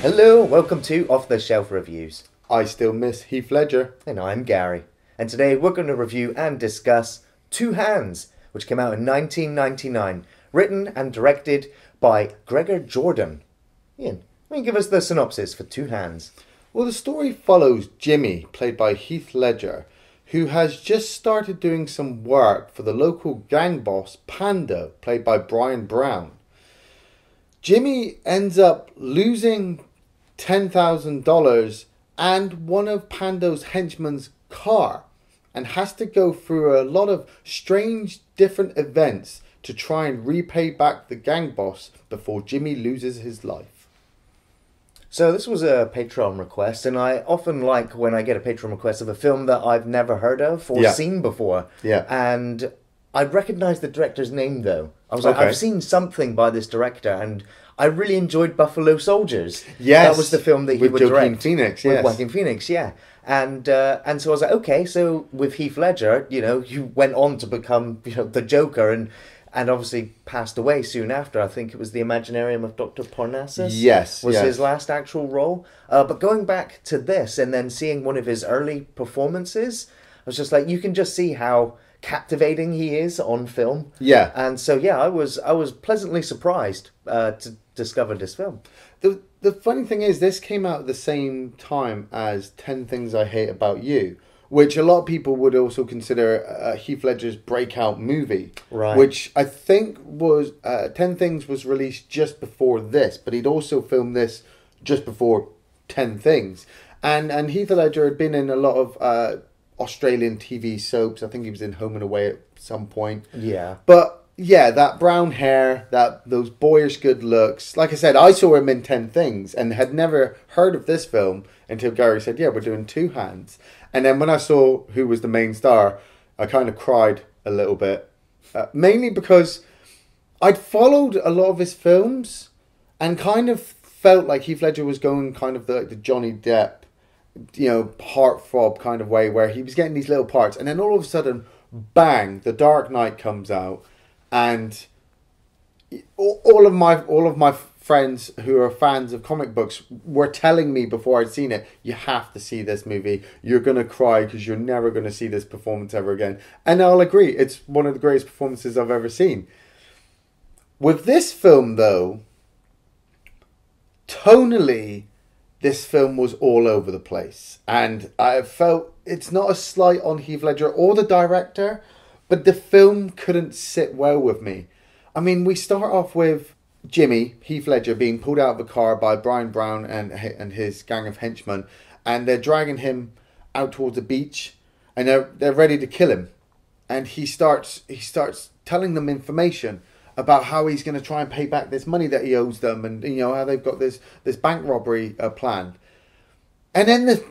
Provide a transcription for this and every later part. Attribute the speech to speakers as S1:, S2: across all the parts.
S1: Hello, welcome to Off the Shelf Reviews.
S2: I still miss Heath Ledger.
S1: And I'm Gary. And today we're going to review and discuss Two Hands, which came out in 1999, written and directed by Gregor Jordan. Iain, why don't you give us the synopsis for Two Hands?
S2: Well, the story follows Jimmy, played by Heath Ledger, who has just started doing some work for the local gang boss, Panda, played by Bryan. Jimmy ends up losing $10,000 and one of Pando's henchmen's car and has to go through a lot of strange different events to try and repay back the gang boss before Jimmy loses his life.
S1: So this was a Patreon request, and I often like when I get a Patreon request of a film that I've never heard of or seen before.
S2: Yeah.
S1: And I recognised the director's name, though. I was like,
S2: Okay.
S1: I've seen something by this director, and I really enjoyed Buffalo Soldiers.
S2: Yes.
S1: That was the film that he
S2: With
S1: would
S2: Joaquin
S1: direct.
S2: Phoenix,
S1: With
S2: yes.
S1: Joaquin Phoenix, yeah. And so I was like, okay, so with Heath Ledger, you went on to become, the Joker, and obviously passed away soon after. I think it was The Imaginarium of Dr. Parnassus.
S2: Yes,
S1: Was
S2: yes.
S1: his last actual role. But going back to this and then seeing one of his early performances, I was just like, you can just see how captivating he is on film.
S2: Yeah.
S1: And so, I was pleasantly surprised to discover this film.
S2: The funny thing is, this came out at the same time as 10 Things I Hate About You, which a lot of people would also consider Heath Ledger's breakout movie.
S1: Right.
S2: Which I think was 10 Things was released just before this, but he'd also filmed this just before 10 Things. And Heath Ledger had been in a lot of Australian TV soaps. I think he was in Home and Away at some point.
S1: Yeah.
S2: But yeah, that brown hair, those boyish good looks. Like I said, I saw him in 10 Things and had never heard of this film until Gary said, yeah, we're doing Two Hands. And then when I saw who was the main star, I kind of cried a little bit. Mainly because I'd followed a lot of his films and kind of felt like Heath Ledger was going kind of the Johnny Depp, heartthrob kind of way, where he was getting these little parts. And then all of a sudden, bang, The Dark Knight comes out. And all of my friends who are fans of comic books were telling me before I'd seen it, you have to see this movie. You're going to cry because you're never going to see this performance ever again. And I'll agree, it's one of the greatest performances I've ever seen. With this film, though, tonally, this film was all over the place. And I felt it's not a slight on Heath Ledger or the director, but the film couldn't sit well with me. I mean, we start off with Jimmy, Heath Ledger, being pulled out of a car by Bryan and his gang of henchmen, and they're dragging him out towards the beach, and they're ready to kill him. And he starts telling them information about how he's going to try and pay back this money that he owes them, and how they've got this bank robbery planned. And then the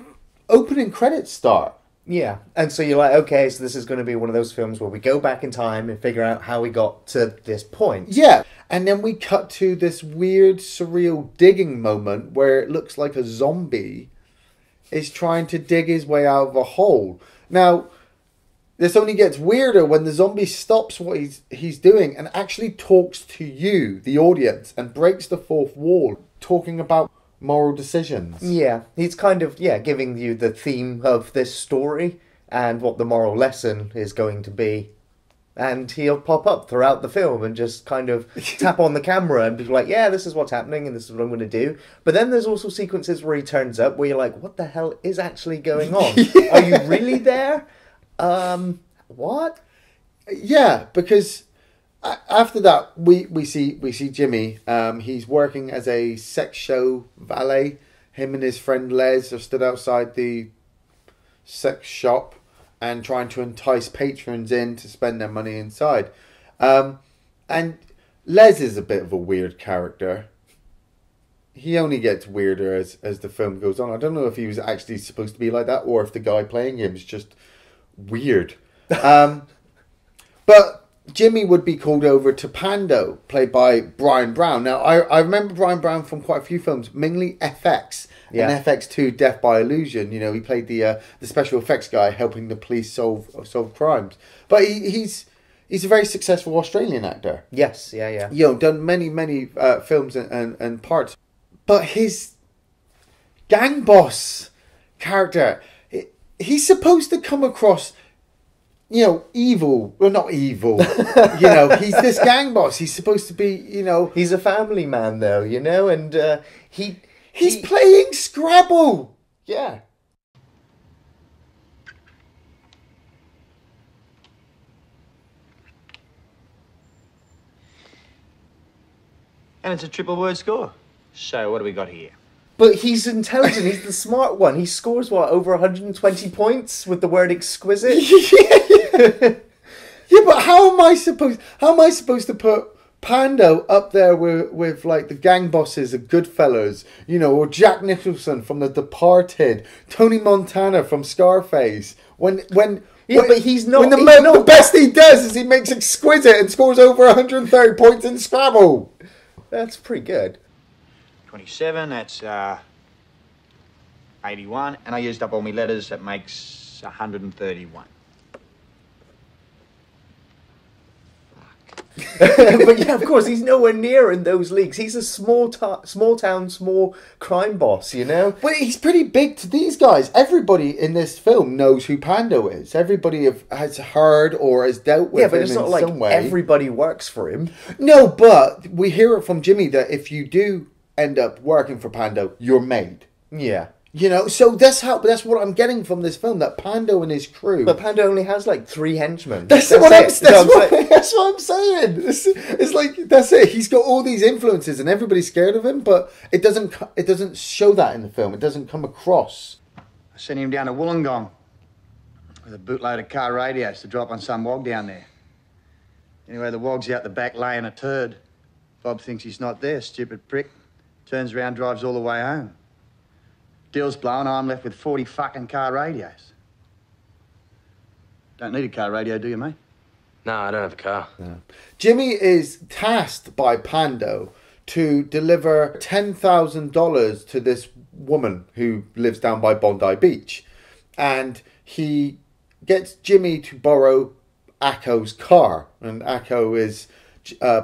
S2: opening credits start.
S1: Yeah, and so you're like, okay, so this is going to be one of those films where we go back in time and figure out how we got to this point.
S2: Yeah, and then we cut to this weird, surreal digging moment where it looks like a zombie is trying to dig his way out of a hole. Now, this only gets weirder when the zombie stops what he's doing and actually talks to you, the audience, and breaks the fourth wall, talking about moral decisions.
S1: Yeah, he's kind of, giving you the theme of this story and what the moral lesson is going to be. And he'll pop up throughout the film and just kind of tap on the camera and be like, yeah, this is what's happening and this is what I'm going to do. But then there's also sequences where he turns up where you're like, what the hell is actually going on?
S2: Yeah.
S1: Are you really there? What?
S2: Yeah, because after that, we see Jimmy. He's working as a sex show valet. Him and his friend Les are stood outside the sex shop and trying to entice patrons in to spend their money inside. And Les is a bit of a weird character. He only gets weirder as the film goes on. I don't know if he was actually supposed to be like that or if the guy playing him is just weird. But Jimmy would be called over to Pando, played by Bryan. Now, I remember Bryan from quite a few films, mainly FX.
S1: Yeah.
S2: And FX2, Death by Illusion. He played the special effects guy helping the police solve crimes. But he's a very successful Australian actor.
S1: Yes, yeah.
S2: Done many films and parts. But his gang boss character. He's supposed to come across, evil. Well, not evil. He's this gang boss. He's supposed to be,
S1: He's a family man, though, and
S2: he's playing Scrabble.
S1: Yeah.
S3: And it's a triple word score. So what do we got here?
S1: But he's intelligent. He's the smart one. He scores, over 120 points with the word exquisite?
S2: Yeah, but how am I supposed to put Pando up there with like the gang bosses of Goodfellas, or Jack Nicholson from The Departed, Tony Montana from Scarface? But
S1: he's not.
S2: The best he does is he makes exquisite and scores over 130 points in Scrabble.
S1: That's pretty good.
S3: 27, that's 81, and I used up all my letters, that makes 131.
S1: But yeah, of course, he's nowhere near in those leagues. He's a small town, small crime boss, But
S2: he's pretty big to these guys. Everybody in this film knows who Pando is. Everybody has heard or has dealt with him in some way. Yeah, but it's not like
S1: everybody works for him.
S2: No, but we hear it from Jimmy that if you do end up working for Pando, you're made.
S1: Yeah.
S2: So that's what I'm getting from this film, that Pando and his crew.
S1: But Pando only has like 3 henchmen.
S2: That's what I'm saying. It's like, that's it. He's got all these influences and everybody's scared of him, but it doesn't show that in the film. It doesn't come across.
S3: I sent him down to Wollongong with a bootload of car radios to drop on some wog down there. Anyway, the wog's out the back laying a turd. Bob thinks he's not there, stupid prick. Turns around, drives all the way home. Deal's blown, I'm left with 40 fucking car radios. Don't need a car radio, do you, mate?
S4: No, I don't have a car.
S2: No. Jimmy is tasked by Pando to deliver $10,000 to this woman who lives down by Bondi Beach. And he gets Jimmy to borrow Akko's car. And Akko is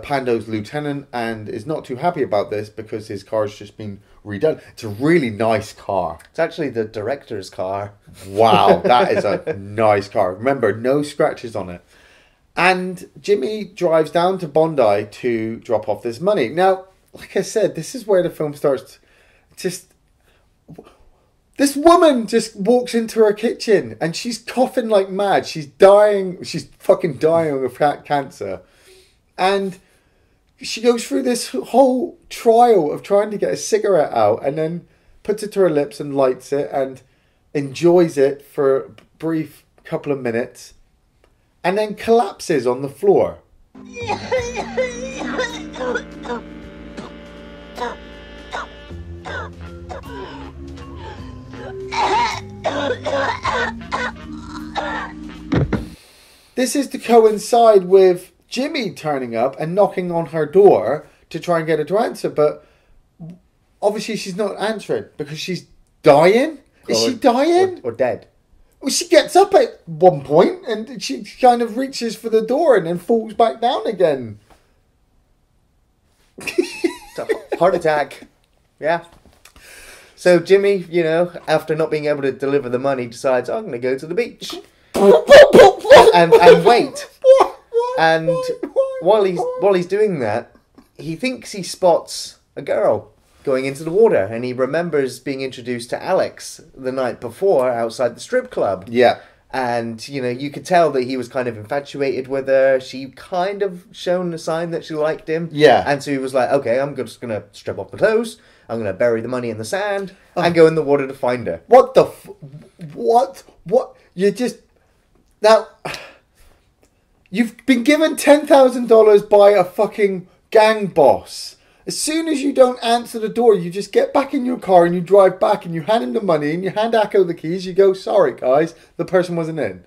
S2: Pando's lieutenant and is not too happy about this because his car's just been redone. It's a really nice car.
S1: It's actually the director's car.
S2: Wow, that is a nice car. Remember, no scratches on it. And Jimmy drives down to Bondi to drop off this money. Now, like I said, this is where the film starts. This woman just walks into her kitchen and she's coughing like mad. She's dying. She's fucking dying of cancer. And she goes through this whole trial of trying to get a cigarette out and then puts it to her lips and lights it and enjoys it for a brief couple of minutes and then collapses on the floor. This is to coincide with Jimmy turning up and knocking on her door to try and get her to answer, but obviously she's not answering because she's dying. Is she dying?
S1: Or dead?
S2: Well, she gets up at one point and she kind of reaches for the door and then falls back down again.
S1: It's a heart attack. Yeah. So Jimmy, after not being able to deliver the money, decides, I'm going to go to the beach and wait. And while he's doing that, he thinks he spots a girl going into the water, and he remembers being introduced to Alex the night before outside the strip club.
S2: Yeah.
S1: And, you could tell that he was kind of infatuated with her. She kind of shown a sign that she liked him.
S2: Yeah.
S1: And so he was like, okay, I'm just going to strip off the clothes. I'm going to bury the money in the sand and go in the water to find her.
S2: What the What? You just... Now... You've been given $10,000 by a fucking gang boss. As soon as you don't answer the door, you just get back in your car and you drive back and you hand him the money and you hand Akko the keys. You go, sorry guys, the person wasn't in.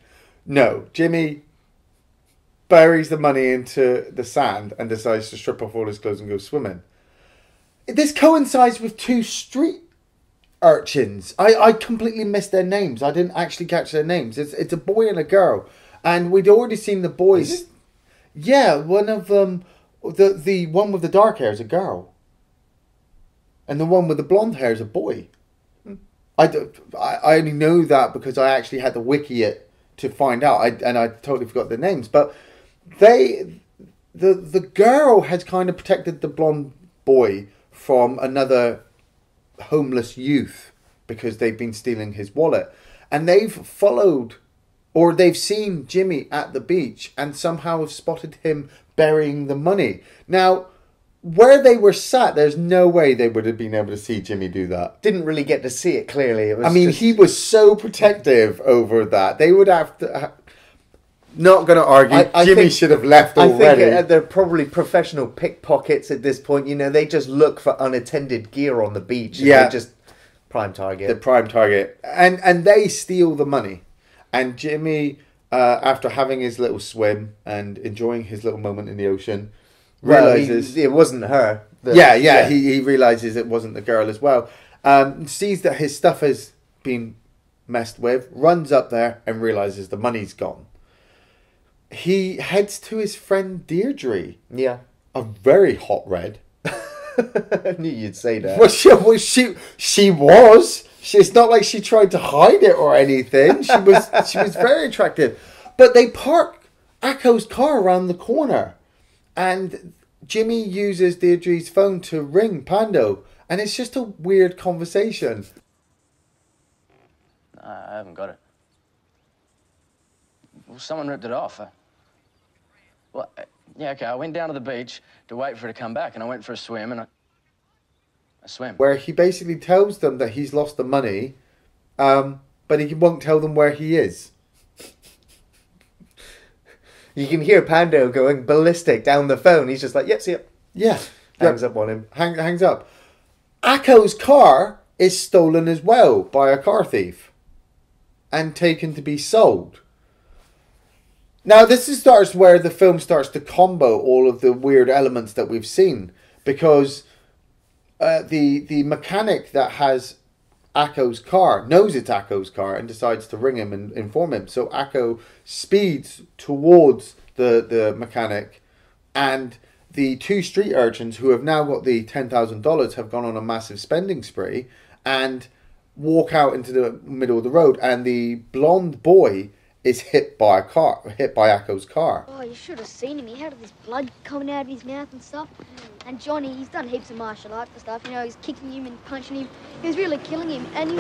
S2: No, Jimmy buries the money into the sand and decides to strip off all his clothes and go swimming. This coincides with 2 street urchins. I completely missed their names. I didn't actually catch their names. It's a boy and a girl. And we'd already seen the boys. Yeah, one of them, the one with the dark hair is a girl. And the one with the blonde hair is a boy. I only know that because I actually had to wiki it to find out. I totally forgot their names. But the girl has kind of protected the blonde boy from another homeless youth because they've been stealing his wallet. And they've followed, or they've seen Jimmy at the beach and somehow have spotted him burying the money. Now, where they were sat, there's no way they would have been able to see Jimmy do that.
S1: Didn't really get to see it clearly. It was
S2: he was so protective over that. They would have to... Not going to argue. Jimmy should have left already.
S1: I think they're probably professional pickpockets at this point. You know, they just look for unattended gear on the beach. And they're just prime target.
S2: The prime target. And they steal the money. And Jimmy, after having his little swim and enjoying his little moment in the ocean, realizes...
S1: it wasn't her.
S2: He realizes it wasn't the girl as well. Sees that his stuff has been messed with, runs up there and realizes the money's gone. He heads to his friend Deirdre.
S1: Yeah.
S2: A very hot red.
S1: I knew you'd say that.
S2: Well, she was. It's not like she tried to hide it or anything. She was very attractive. But they park Akko's car around the corner. And Jimmy uses Deirdre's phone to ring Pando. And it's just a weird conversation.
S4: I haven't got it. Well, someone ripped it off. I went down to the beach to wait for it to come back, and I went for a swim, and I swam.
S2: Where he basically tells them that he's lost the money, but he won't tell them where he is.
S1: You can hear Pando going ballistic down the phone. He's just like, yep, see it.
S2: Yeah.
S1: Hangs up on him.
S2: Hangs up. Akko's car is stolen as well by a car thief and taken to be sold. Now, starts where the film starts to combo all of the weird elements that we've seen. Because the mechanic that has Akko's car knows it's Akko's car and decides to ring him and inform him. So Akko speeds towards the mechanic, and the two street urchins who have now got the $10,000 have gone on a massive spending spree and walk out into the middle of the road, and the blonde boy is hit by Akko's car.
S5: Oh, you should have seen him. He had this blood coming out of his mouth and stuff. And Johnny, he's done heaps of martial arts and stuff. You know, he's kicking him and punching him. He was really killing him. And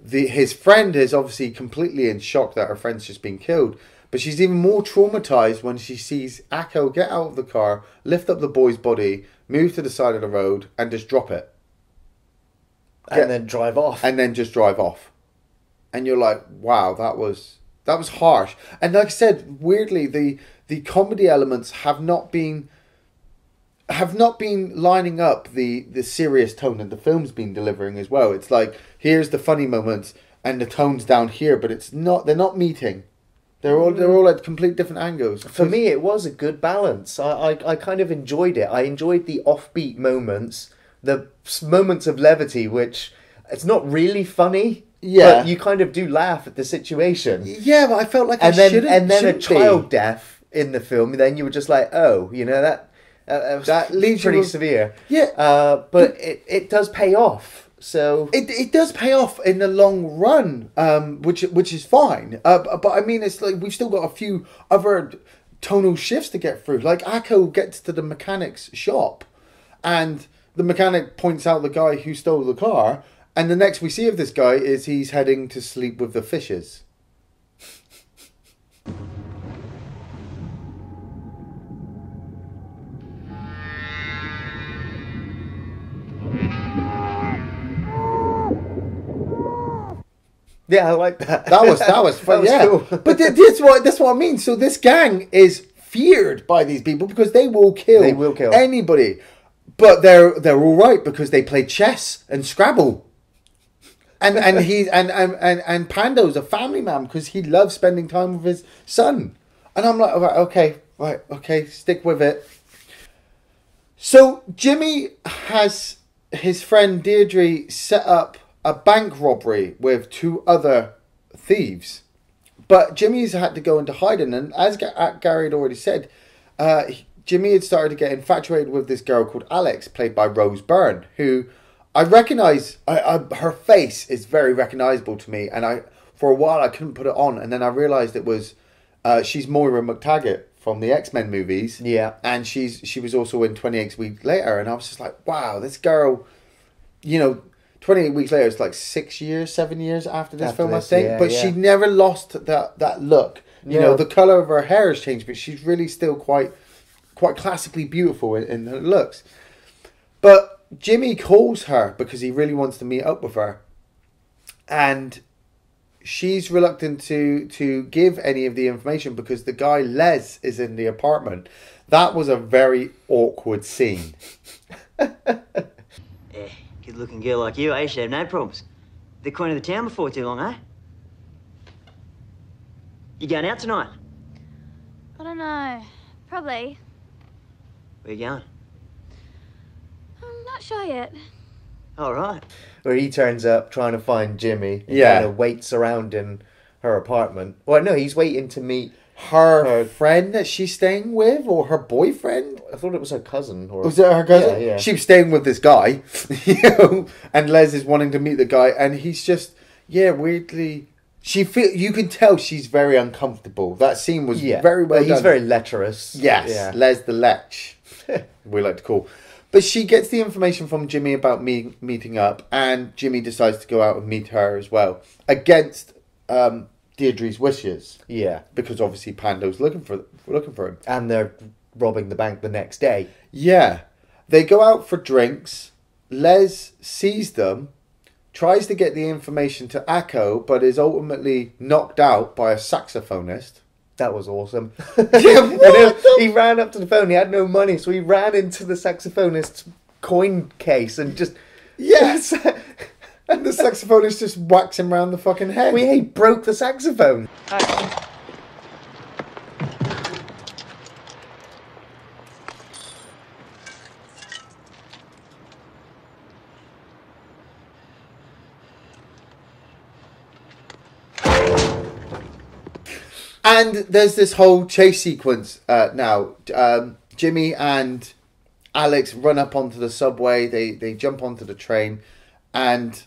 S2: his friend is obviously completely in shock that her friend's just been killed. But she's even more traumatized when she sees Akko get out of the car, lift up the boy's body, move to the side of the road, and just drop it.
S1: And then drive off.
S2: And then just drive off. And you're like, wow, that was harsh. And like I said, weirdly, the comedy elements have not been lining up the serious tone that the film's been delivering as well. It's like, here's the funny moments and the tone's down here, but they're not meeting. They're all at complete different angles.
S1: For me, it was a good balance. I kind of enjoyed it. I enjoyed the offbeat moments, the moments of levity, which it's not really funny.
S2: Yeah,
S1: but you kind of do laugh at the situation.
S2: Yeah, but I felt like
S1: and then a child death in the film. Then you were just like, oh, you know that leaves pretty severe.
S2: Yeah,
S1: but it does pay off. So
S2: it does pay off in the long run, which is fine. But I mean, it's like we've still got a few other tonal shifts to get through. Like Akko gets to the mechanic's shop, and the mechanic points out the guy who stole the car, and the next we see of this guy is he's heading to sleep with the fishes.
S1: Yeah, I like that.
S2: That was fun. Yeah, cool. But that's what I mean. So this gang is feared by these people because they will kill anybody. But they're all right because they play chess and Scrabble. And he's and Pando's a family man because he loves spending time with his son. And I'm like, okay, stick with it. So Jimmy has his friend Deirdre set up a bank robbery with two other thieves. But Jimmy's had to go into hiding, and as Gary had already said, Jimmy had started to get infatuated with this girl called Alex, played by Rose Byrne, who I recognise. Her face is very recognisable to me, and for a while I couldn't put it on, and then I realised it was she's Moira McTaggart from the X-Men movies.
S1: Yeah,
S2: and she was also in 28 Weeks Later, and I was just like, wow, this girl, 28 Weeks Later is like 7 years after this film, I think.
S1: Yeah,
S2: but she never lost that look. The colour of her hair has changed, but she's really still quite classically beautiful in her looks. But Jimmy calls her because he really wants to meet up with her. And she's reluctant to give any of the information because the guy Les is in the apartment. That was a very awkward scene.
S6: Yeah, good-looking girl like you, I should have no problems. The queen of the town before too long, eh? You going out tonight?
S5: I don't know. Probably.
S6: Where you going?
S5: I'm not sure yet.
S6: All right.
S1: Where he turns up trying to find Jimmy. And
S2: Yeah.
S1: kind of waits around in her apartment. Well, no, he's waiting to meet
S2: Her friend that she's staying with, or her boyfriend?
S1: I thought it was her cousin. Or...
S2: Was it her cousin?
S1: Yeah.
S2: She was staying with this guy, and Les is wanting to meet the guy, and he's just, weirdly... You can tell she's very uncomfortable. That scene was very well done.
S1: He's very lecherous.
S2: Yes,
S1: Yeah.
S2: Les the Lech, we like to call. But she gets the information from Jimmy about meeting up, and Jimmy decides to go out and meet her as well, against Deirdre's wishes.
S1: Yeah.
S2: Because obviously Pando's looking for him.
S1: And they're robbing the bank the next day.
S2: Yeah. They go out for drinks. Les sees them, tries to get the information to Akko, but is ultimately knocked out by a saxophonist.
S1: That was awesome.
S2: Yeah,
S1: he ran up to the phone. He had no money, so he ran into the saxophonist's coin case and just...
S2: Yes! And the saxophonist just whacks him round the fucking head.
S1: He broke the saxophone.
S2: And there's this whole chase sequence now. Jimmy and Alex run up onto the subway. They jump onto the train, and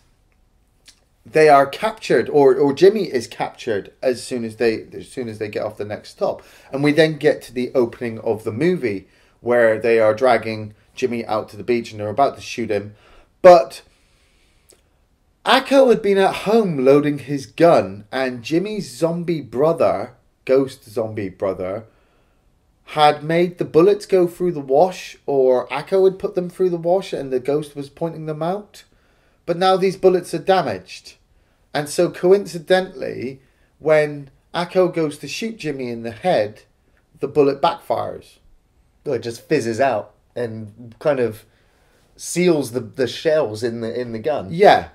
S2: they are captured, or Jimmy is captured as soon as they get off the next stop. And we then get to the opening of the movie where they are dragging Jimmy out to the beach and they're about to shoot him, but Akko had been at home loading his gun, and Jimmy's ghost zombie brother, had made the bullets go through the wash, or Akko had put them through the wash and the ghost was pointing them out. But now these bullets are damaged. And so coincidentally, when Akko goes to shoot Jimmy in the head, the bullet backfires.
S1: Well, it just fizzes out and kind of seals the shells in the gun.
S2: Yeah.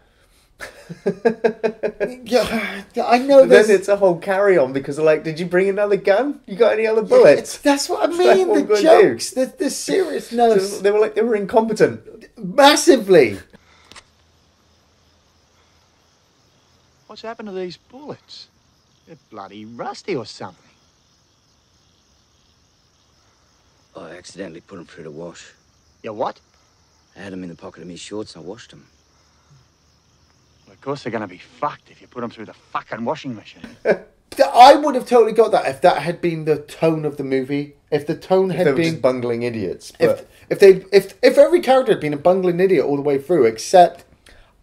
S2: Yeah, I know
S1: Then it's a whole carry-on because they're like, did you bring another gun? You got any other bullets?
S2: That's what I mean.
S1: That's what
S2: The
S1: we're gonna
S2: jokes, the seriousness.
S1: So they were incompetent.
S2: Massively.
S3: What's happened to these bullets? They're bloody rusty or something.
S6: I accidentally put them through the wash.
S3: You what?
S6: I had them in the pocket of my shorts and I washed them.
S3: Well, of course they're gonna be fucked if you put them through the fucking washing machine.
S2: I would have totally got that if that had been the tone of the movie. If the tone
S1: They
S2: had
S1: were
S2: been
S1: just bungling idiots. But
S2: if every character had been a bungling idiot all the way through, except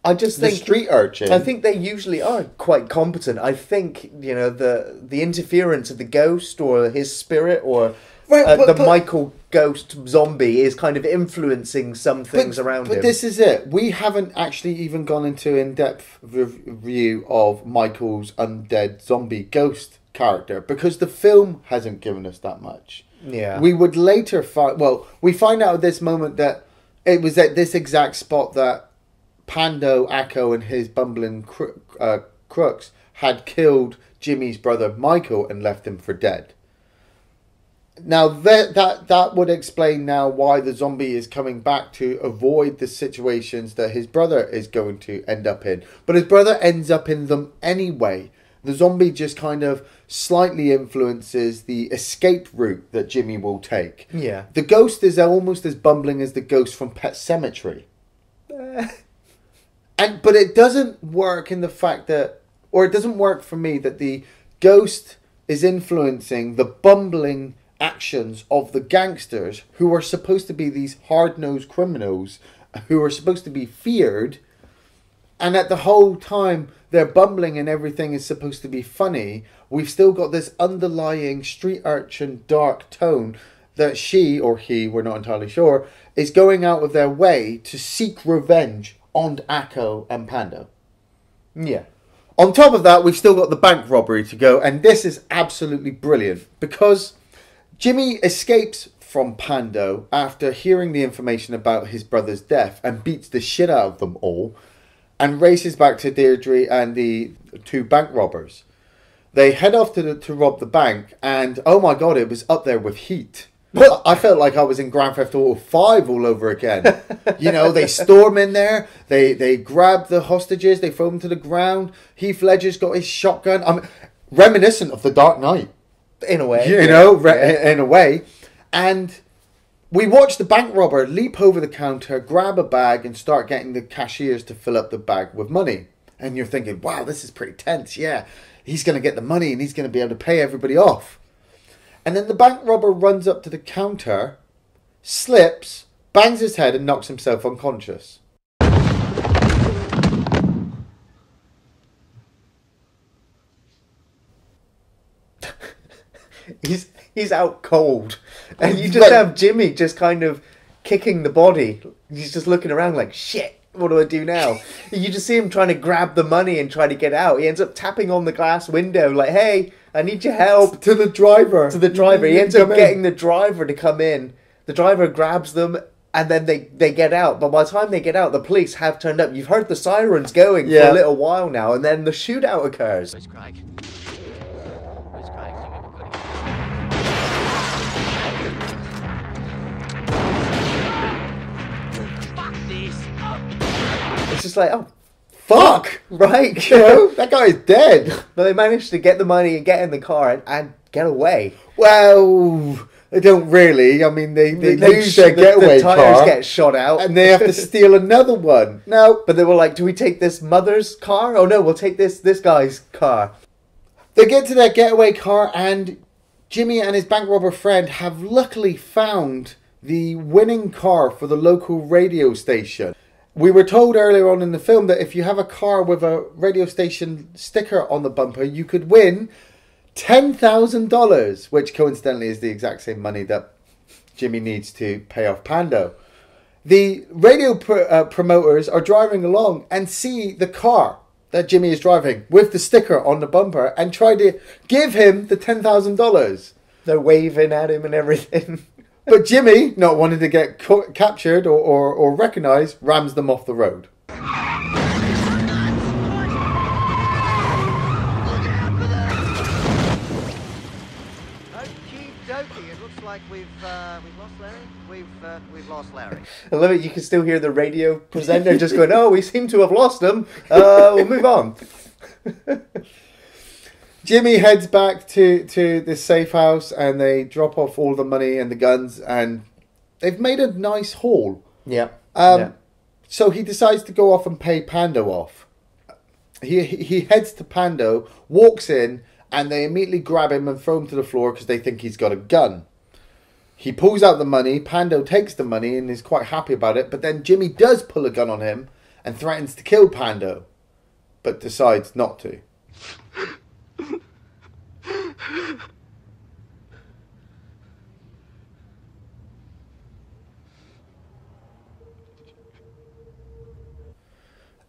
S1: I just
S2: the
S1: think
S2: street urchin.
S1: I think they usually are quite competent. I think the interference of the ghost or his spirit or the Michael ghost zombie is kind of influencing some things around him.
S2: But this is it. We haven't actually even gone into in-depth review of Michael's undead zombie ghost character because the film hasn't given us that much.
S1: Yeah.
S2: We would later find... Well, we find out at this moment that it was at this exact spot that Pando, Akko and his bumbling crooks had killed Jimmy's brother Michael and left him for dead. Now that would explain now why the zombie is coming back to avoid the situations that his brother is going to end up in. But his brother ends up in them anyway The zombie just kind of slightly influences the escape route that Jimmy will take.
S1: Yeah.
S2: The ghost is almost as bumbling as the ghost from Pet Sematary. But it doesn't work in the fact that, or it doesn't work for me that the ghost is influencing the bumbling actions of the gangsters who are supposed to be these hard-nosed criminals who are supposed to be feared, and at the whole time they're bumbling and everything is supposed to be funny. We've still got this underlying street urchin dark tone that she or he, we're not entirely sure, is going out of their way to seek revenge on Akko and Pando.
S1: Yeah.
S2: On top of that, we've still got the bank robbery to go, and this is absolutely brilliant because Jimmy escapes from Pando after hearing the information about his brother's death and beats the shit out of them all and races back to Deirdre and the two bank robbers. They head off to rob the bank, and oh my god, it was up there with heat. I felt like I was in Grand Theft Auto 5 all over again. You know, they storm in there, they grab the hostages, they throw them to the ground. Heath Ledger's got his shotgun. Reminiscent of The Dark Knight.
S1: In a way.
S2: You know, in a way. And we watch the bank robber leap over the counter, grab a bag, and start getting the cashiers to fill up the bag with money. And you're thinking, wow, this is pretty tense. Yeah, he's going to get the money and he's going to be able to pay everybody off. And then the bank robber runs up to the counter, slips, bangs his head and knocks himself unconscious.
S1: He's out cold. And you just have Jimmy just kind of kicking the body. He's just looking around like, shit, what do I do now? You just see him trying to grab the money and try to get out. He ends up tapping on the glass window like, hey, I need your help.
S2: To the driver.
S1: He ends up getting the driver to come in. The driver grabs them and then they get out. But by the time they get out, the police have turned up. You've heard the sirens going for a little while now. And then the shootout occurs.
S4: Where's Craig? Where's Craig?
S1: It's just like, oh, fuck, right?
S2: You know, that guy's dead.
S1: But they managed to get the money and get in the car and get away.
S2: Well, they don't really. I mean, they lose their getaway
S1: the tires
S2: car.
S1: Get shot out.
S2: And they have to steal another one. No.
S1: But they were like, do we take this mother's car? Oh, no, we'll take this guy's car.
S2: They get to their getaway car and Jimmy and his bank robber friend have luckily found the winning car for the local radio station. We were told earlier on in the film that if you have a car with a radio station sticker on the bumper, you could win $10,000, which coincidentally is the exact same money that Jimmy needs to pay off Pando. The radio promoters are driving along and see the car that Jimmy is driving with the sticker on the bumper and try to give him the $10,000.
S1: They're waving at him and everything.
S2: But Jimmy, not wanting to get captured or recognised, rams them off the road.
S7: Okey-dokey, it looks like we've lost Larry. We've lost Larry.
S1: I love it. You can still hear the radio presenter just going, "Oh, we seem to have lost him. We'll move on."
S2: Jimmy heads back to the safe house and they drop off all the money and the guns and they've made a nice haul.
S1: Yeah.
S2: So he decides to go off and pay Pando off. He heads to Pando, walks in, and they immediately grab him and throw him to the floor because they think he's got a gun. He pulls out the money, Pando takes the money and is quite happy about it, but then Jimmy does pull a gun on him and threatens to kill Pando, but decides not to.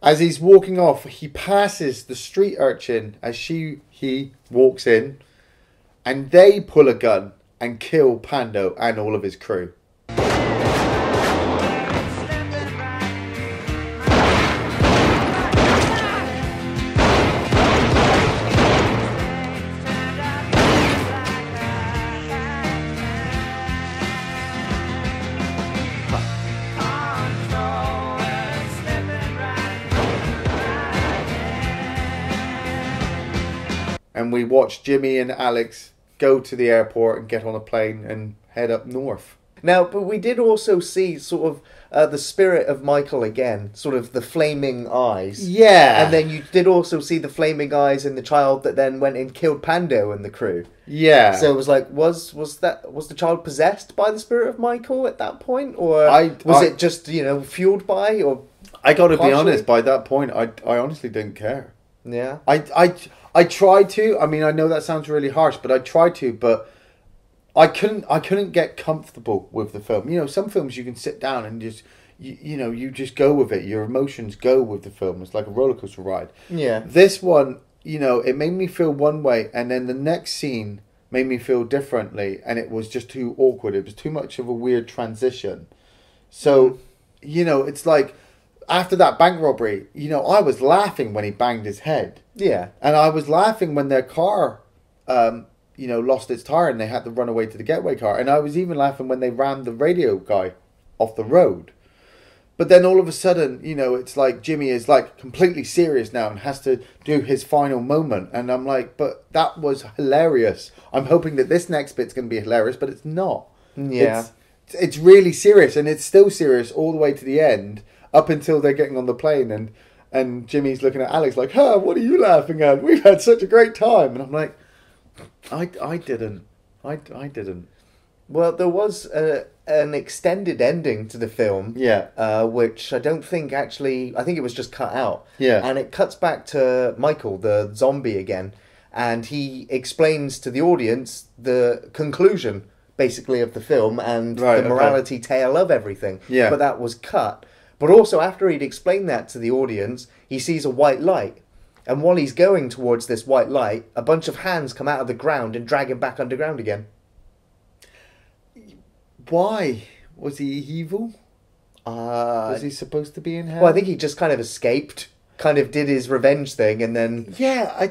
S2: As he's walking off, he passes the street urchin as he walks in, and they pull a gun and kill Pando and all of his crew. and we watch Jimmy and Alex go to the airport and get on a plane and head up north.
S1: Now, but we did also see sort of the spirit of Michael again, sort of the flaming eyes.
S2: Yeah.
S1: And then you did also see the flaming eyes in the child that then went and killed Pando and the crew.
S2: Yeah.
S1: So it was like, was the child possessed by the spirit of Michael at that point, or was it just fueled by? Or
S2: I got to be
S1: partially?
S2: honest. By that point, I honestly didn't care.
S1: Yeah.
S2: I tried to. I mean, I know that sounds really harsh, but I tried to. But I couldn't get comfortable with the film. You know, some films you can sit down and just you just go with it. Your emotions go with the film. It's like a roller coaster ride.
S1: Yeah.
S2: This one, it made me feel one way, and then the next scene made me feel differently, and it was just too awkward. It was too much of a weird transition. So, it's like after that bank robbery, I was laughing when he banged his head.
S1: Yeah.
S2: And I was laughing when their car, lost its tire and they had to run away to the getaway car. And I was even laughing when they rammed the radio guy off the road. But then all of a sudden, it's like Jimmy is like completely serious now and has to do his final moment. And I'm like, but that was hilarious. I'm hoping that this next bit's going to be hilarious, but it's not.
S1: Yeah.
S2: It's really serious, and it's still serious all the way to the end, up until they're getting on the plane and Jimmy's looking at Alex like, what are you laughing at? We've had such a great time. And I'm like, I didn't. I didn't.
S1: Well, there was an extended ending to the film.
S2: Yeah.
S1: Which I don't think I think it was just cut out.
S2: Yeah.
S1: And it cuts back to Michael, the zombie again, and he explains to the audience the conclusion, basically, of the film and the morality tale of everything.
S2: Yeah.
S1: But that was cut. But also, after he'd explained that to the audience, he sees a white light. And while he's going towards this white light, a bunch of hands come out of the ground and drag him back underground again.
S2: Why? Was he evil? Was he supposed to be in hell?
S1: Well, I think he just kind of escaped, kind of did his revenge thing, and then
S2: Yeah,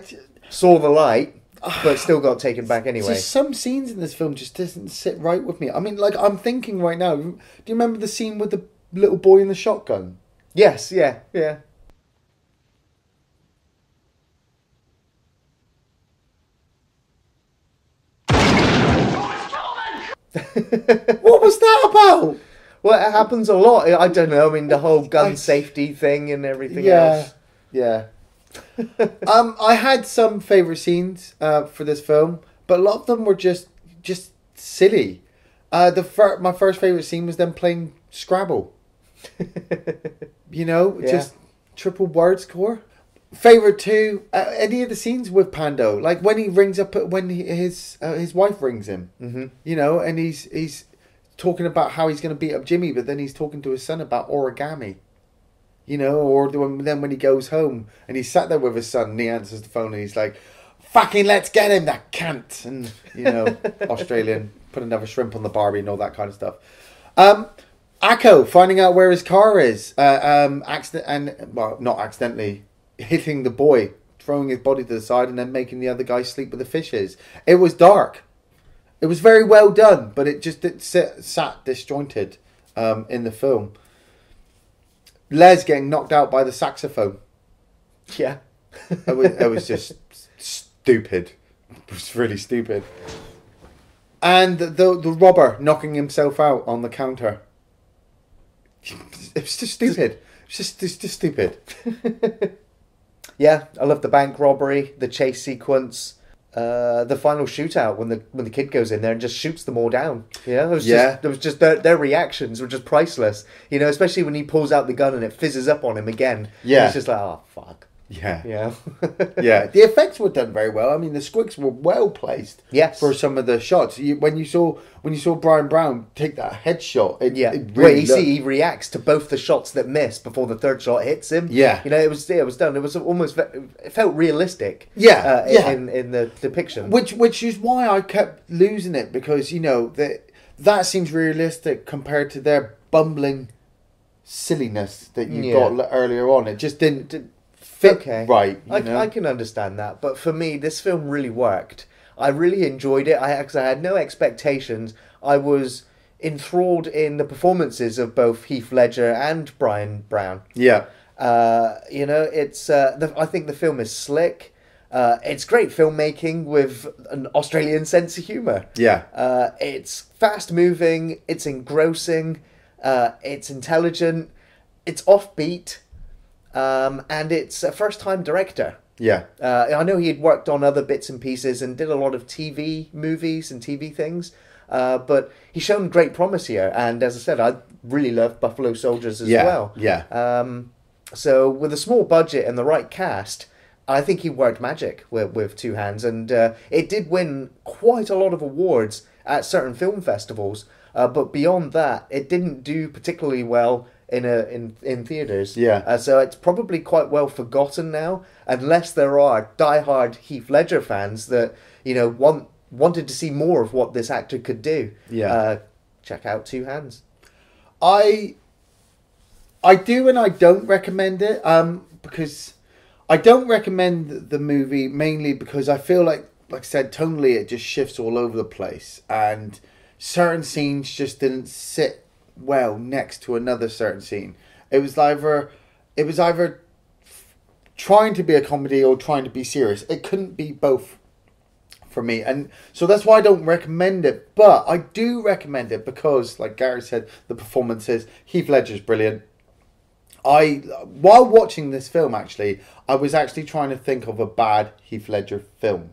S1: saw the light, but still got taken back anyway.
S2: Just some scenes in this film just doesn't sit right with me. I mean, like, I'm thinking right now, do you remember the scene with the little boy in the shotgun?
S1: Yes, yeah.
S2: What was that about?
S1: Well, it happens a lot. I don't know. I mean, the whole gun safety thing and everything else.
S2: Yeah. I had some favourite scenes for this film, but a lot of them were just silly. My first favourite scene was them playing Scrabble. Just triple word score. Favourite too, any of the scenes with Pando, like when he rings up, when his wife rings him, and he's talking about how he's going to beat up Jimmy, but then he's talking to his son about origami, or then when he goes home and he's sat there with his son and he answers the phone and he's like, fucking let's get him, that cant, and Australian, put another shrimp on the Barbie and all that kind of stuff. Akko finding out where his car is, not accidentally, hitting the boy, throwing his body to the side and then making the other guy sleep with the fishes. It was dark. It was very well done, but it sat disjointed in the film. Les getting knocked out by the saxophone.
S1: Yeah.
S2: It was just stupid. It was really stupid. And the robber knocking himself out on the counter. It was just stupid. It's just stupid.
S1: Yeah, I love the bank robbery, the chase sequence, the final shootout when the kid goes in there and just shoots them all down. It was just their reactions were just priceless. Especially when he pulls out the gun and it fizzes up on him again.
S2: Yeah,
S1: it's just like, oh fuck.
S2: Yeah.
S1: Yeah.
S2: The effects were done very well. I mean, the squigs were well placed.
S1: Yes.
S2: For some of the shots, when you saw Bryan Brown take that headshot, it
S1: where
S2: really
S1: you see he reacts to both the shots that miss before the third shot hits him.
S2: Yeah.
S1: It was done. It was almost, it felt realistic.
S2: Yeah.
S1: In the depiction.
S2: Which is why I kept losing it, because that seems realistic compared to their bumbling silliness that you got earlier on. It just didn't fit right.
S1: I can understand that, but for me, this film really worked. I really enjoyed it. I had no expectations. I was enthralled in the performances of both Heath Ledger and Bryan Brown.
S2: Yeah.
S1: I think the film is slick. It's great filmmaking with an Australian sense of humour.
S2: Yeah.
S1: It's fast-moving, it's engrossing, it's intelligent, it's offbeat, and it's a first-time director.
S2: Yeah.
S1: I know he had worked on other bits and pieces and did a lot of TV movies and TV things, but he's shown great promise here. And as I said, I really love Buffalo Soldiers as well.
S2: Yeah.
S1: So with a small budget and the right cast, I think he worked magic with Two Hands. And it did win quite a lot of awards at certain film festivals. But beyond that, it didn't do particularly well in theaters.
S2: Yeah.
S1: So it's probably quite well forgotten now, unless there are diehard Heath Ledger fans that wanted to see more of what this actor could do.
S2: Yeah.
S1: Check out Two Hands.
S2: I do and I don't recommend it. Because I don't recommend the movie mainly because I feel like I said, tonally it just shifts all over the place, and certain scenes just didn't sit well next to another certain scene. It was either trying to be a comedy or trying to be serious. It couldn't be both for me, and so that's why I don't recommend it. But I do recommend it because, like Gary said, the performances. Heath Ledger's brilliant. While watching this film, actually, I was actually trying to think of a bad Heath Ledger film.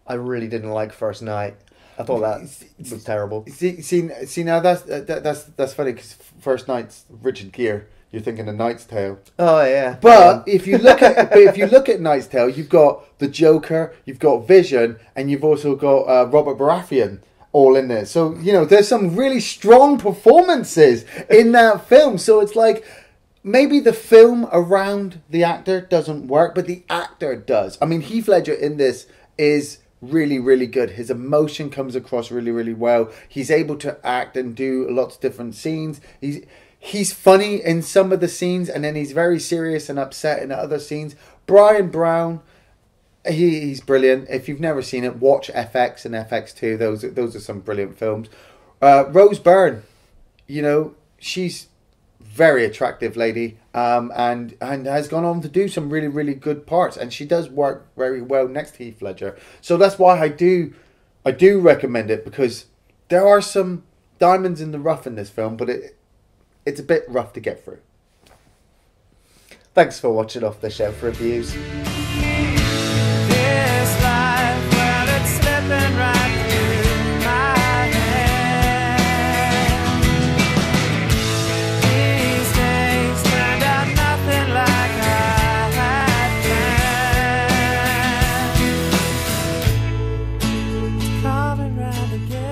S1: I really didn't like First Night. I thought that was terrible.
S2: See now that's funny because First Night's Richard Gere. You're thinking of Knight's Tale.
S1: Oh yeah.
S2: But if you look at Knight's Tale, you've got the Joker, you've got Vision, and you've also got Robert Baratheon all in there. So there's some really strong performances in that film. So it's like maybe the film around the actor doesn't work, but the actor does. I mean, Heath Ledger in this is really, really good. His emotion comes across really, really well. He's able to act and do lots of different scenes. He's funny in some of the scenes, and then he's very serious and upset in other scenes. Bryan Brown, he's brilliant. If you've never seen it, watch FX and FX2. Those are some brilliant films. Rose Byrne, she's very attractive lady, and has gone on to do some really, really good parts, and she does work very well next to Heath Ledger. So that's why I do recommend it, because there are some diamonds in the rough in this film, but it's a bit rough to get through.
S1: Thanks for watching Off the Shelf Reviews.
S8: This life, well, it's slipping right through my hands. These days turned out nothing like I had planned. It's coming round again.